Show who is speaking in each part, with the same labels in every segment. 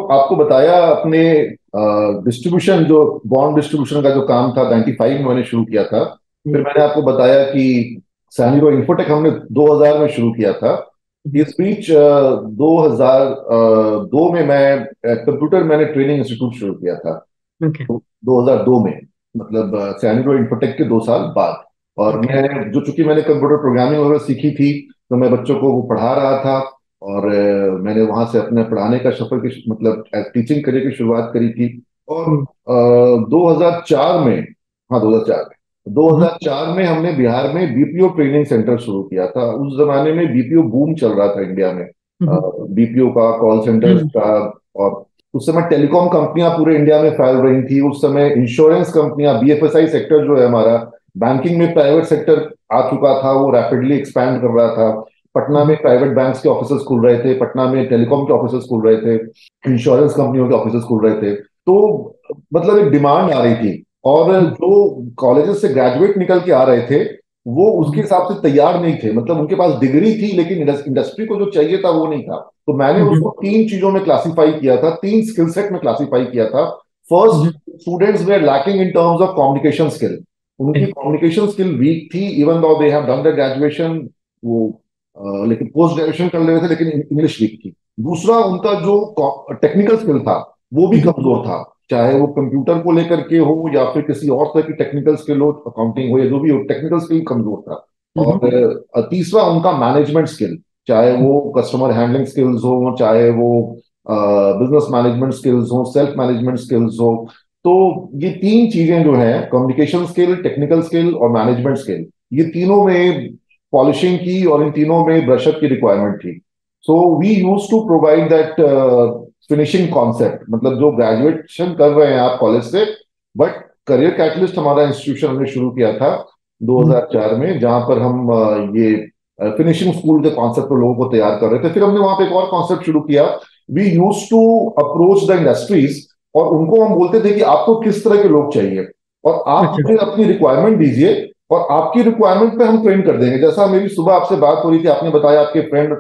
Speaker 1: आपको बताया अपने डिस्ट्रीब्यूशन, जो बॉन्ड डिस्ट्रीब्यूशन का जो काम था 95 में मैंने शुरू किया था। फिर मैंने आपको बताया कि सैनिरो इन्फोटेक हमने 2000 में शुरू किया था। इस बीच 2002 में मैं कंप्यूटर मैंने ट्रेनिंग इंस्टीट्यूट शुरू किया था।
Speaker 2: ओके।
Speaker 1: 2002 में, मतलब सैनिरो इन्फोटेक के 2 साल बाद। और
Speaker 2: ओके।
Speaker 1: मैं जो, चूंकि मैंने कंप्यूटर प्रोग्रामिंग वगैरह सीखी थी, तो मैं बच्चों को वो पढ़ा रहा था। और मैंने वहां से अपने पढ़ाने का सफर की, मतलब टीचिंग करियर की शुरुआत करी थी। और 2004 में, हाँ 2004 में, 2004 में हमने बिहार में बीपीओ ट्रेनिंग सेंटर शुरू किया था। उस जमाने में बीपीओ बूम चल रहा था इंडिया में, बीपीओ का, कॉल सेंटर्स का। और उस समय टेलीकॉम कंपनियां पूरे इंडिया में फैल रही थी। उस समय इंश्योरेंस कंपनियां, बीएफएसआई सेक्टर जो है हमारा, बैंकिंग में प्राइवेट सेक्टर आ चुका था, वो रैपिडली एक्सपैंड कर रहा था। पटना में प्राइवेट बैंक्स के ऑफिसेस खुल रहे थे, पटना में टेलीकॉम के ऑफिसेस खुल रहे थे, इंश्योरेंस कंपनियों के ऑफिसेस खुल रहे थे। तो मतलब एक डिमांड आ रही थी। और जो कॉलेजेस से ग्रेजुएट निकल के आ रहे थे, वो उसके हिसाब से तैयार नहीं थे। मतलब उनके पास डिग्री थी, लेकिन इंडस्ट्री को जो चाहिए था वो नहीं था। तो मैंने उसको तीन चीजों में क्लासिफाई किया था, तीन स्किल सेट में क्लासिफाई किया था। First, students were lacking in terms of communication skill. उनकी कम्युनिकेशन स्किल वीक थी, even though they have done the graduation. वो लेकिन पोस्ट ग्रेजुएशन कर ले रहे थे, लेकिन इंग्लिश वीक थी। दूसरा, उनका जो टेक्निकल स्किल था वो भी कमजोर था, चाहे वो कंप्यूटर को लेकर के हो या फिर किसी और तरह की टेक्निकल स्किल हो, अकाउंटिंग हो या जो भी हो, टेक्निकल स्किल कमजोर था। और तीसरा, उनका मैनेजमेंट स्किल, चाहे वो कस्टमर हैंडलिंग स्किल्स हो, चाहे वो बिजनेस मैनेजमेंट स्किल्स हो, सेल्फ मैनेजमेंट स्किल्स हो। तो ये तीन चीजें जो हैं, कम्युनिकेशन स्किल, टेक्निकल स्किल और मैनेजमेंट स्किल, ये तीनों में पॉलिशिंग की और इन तीनों में ब्रशअप की रिक्वायरमेंट थी। So we used to provide that finishing concept. मतलब जो ग्रेजुएशन कर रहे हैं आप कॉलेज से, बट करियर कैटलिस्ट हमारा इंस्टीट्यूशन हमने शुरू किया था 2004 में, जहां पर हम ये फिनिशिंग स्कूल के कॉन्सेप्ट पर लोगों को तैयार कर रहे थे। फिर हमने वहां पे एक और कॉन्सेप्ट शुरू किया। We used to approach the industries, और उनको हम बोलते थे कि आपको किस तरह के लोग चाहिए, और आप
Speaker 2: अच्छा।
Speaker 1: हमें अपनी रिक्वायरमेंट दीजिए, और आपकी रिक्वायरमेंट पे हम ट्रेन कर देंगे। जैसा मेरी सुबह आपसे बात हो रही थी, आपने बताया आपके फ्रेंड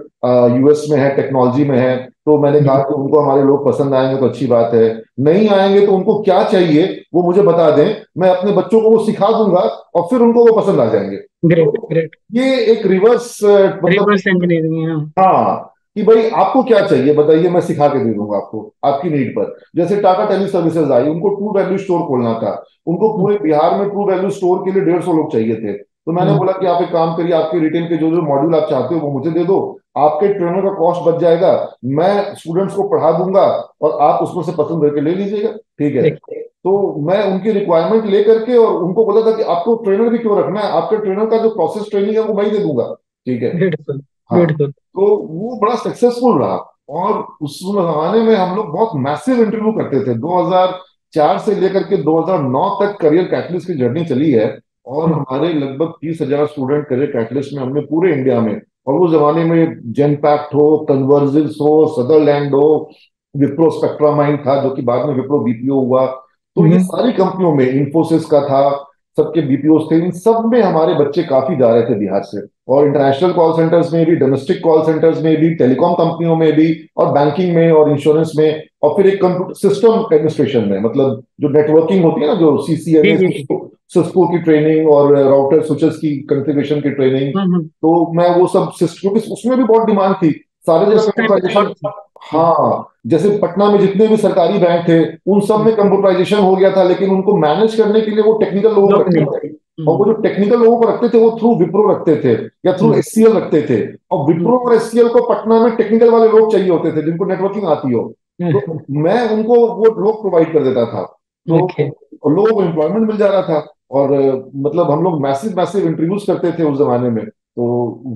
Speaker 1: यूएस में है, टेक्नोलॉजी में है, तो मैंने कहा कि उनको हमारे लोग पसंद आएंगे तो अच्छी बात है। नहीं आएंगे तो उनको क्या चाहिए वो मुझे बता दें, मैं अपने बच्चों को वो सिखा दूंगा, और फिर उनको वो पसंद आ जाएंगे।
Speaker 2: ग्रेट
Speaker 1: तो
Speaker 2: ग्रेट।
Speaker 1: ये एक रिवर्स, मतलब,
Speaker 2: रिवर्स इंजीनियरिंग, हाँ।
Speaker 1: हाँ, कि भाई आपको क्या चाहिए बताइए, मैं सिखा के दे दूंगा आपको आपकी नीड पर। जैसे टाटा टेली सर्विसेज आई, उनको ट्रू वैल्यू स्टोर खोलना था। उनको पूरे बिहार में ट्रू वैल्यू स्टोर के लिए 150 लोग चाहिए थे। तो मैंने बोला कि आप एक काम करिए, आपके रिटेल के जो जो मॉड्यूल आप चाहते हो वो मुझे दे दो, आपके ट्रेनर का कॉस्ट बच जाएगा, मैं स्टूडेंट्स को पढ़ा दूंगा, और आप उसमें से पसंद करके ले लीजिएगा। ठीक है।
Speaker 2: एक।
Speaker 1: तो मैं उनकी रिक्वायरमेंट लेकर के, और उनको बोला था कि आपको ट्रेनर भी क्यों रखना है, आपके ट्रेनर का जो प्रोसेस ट्रेनिंग है वो मैं ही दे दूंगा। ठीक है।
Speaker 2: ब्यूटीफुल।
Speaker 1: हाँ।
Speaker 2: ब्यूटीफुल।
Speaker 1: तो वो बड़ा सक्सेसफुल रहा। और उस जमाने में हम लोग बहुत मैसिव इंटरव्यू करते थे। 2004 से लेकर के 2009 तक करियर कैटलिस्ट की जर्नी चली है। और हमारे लगभग 30,000 स्टूडेंट करियर कैटलिस्ट में हमने पूरे इंडिया में, और उस जमाने में जेनपैक्ट हो, कन्वर्जिस हो, सदरलैंड हो, विप्रो स्पेक्ट्रामाइंड था जो कि बाद में विप्रो बीपीओ हुआ। तो ये सारी कंपनियों में, इंफोसिस का था, सबके बीपीओ थे, इन सब में हमारे बच्चे काफी जा रहे थे बिहार से। और इंटरनेशनल कॉल सेंटर्स में भी, डोमेस्टिक कॉल सेंटर्स में भी, टेलीकॉम कंपनियों में भी, और बैंकिंग में और इंश्योरेंस में, और फिर एक कंप्यूटर सिस्टम एडमिनिस्ट्रेशन में, मतलब जो नेटवर्किंग होती है ना, जो
Speaker 2: जी
Speaker 1: सीसीएनए,
Speaker 2: जी जी।
Speaker 1: सिस्को की ट्रेनिंग, और राउटर स्विचेस की कॉन्फ़िगरेशन की ट्रेनिंग। तो मैं वो सब क्योंकि उसमें भी बहुत डिमांड थी, सारे जगह
Speaker 2: उस टाइम पे
Speaker 1: कंप्यूटराइजेशन।
Speaker 2: बहुत थी। जी।
Speaker 1: हाँ, जैसे पटना में जितने भी सरकारी बैंक थे, उन सब में कंप्यूटराइजेशन हो गया था, लेकिन उनको मैनेज करने के लिए वो टेक्निकल लोगों को
Speaker 2: लोग
Speaker 1: रखते
Speaker 2: नहीं
Speaker 1: थे।
Speaker 2: थे।
Speaker 1: और वो जो टेक्निकल लोगों को रखते थे वो थ्रू विप्रो रखते थे, या थ्रू
Speaker 2: हम्म।
Speaker 1: एचसीएल रखते थे। और विप्रो और एचसीएल को पटना में टेक्निकल वाले लोग चाहिए होते थे, जिनको नेटवर्किंग आती हो। तो मैं उनको वो लोग प्रोवाइड कर देता था। तो
Speaker 2: ओके।
Speaker 1: लोगों को एम्प्लॉयमेंट मिल जा रहा था। और मतलब हम लोग मैसिव मैसिव इंटरव्यूज करते थे उस जमाने में। तो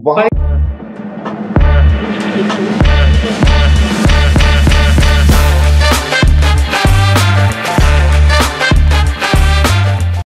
Speaker 1: वहां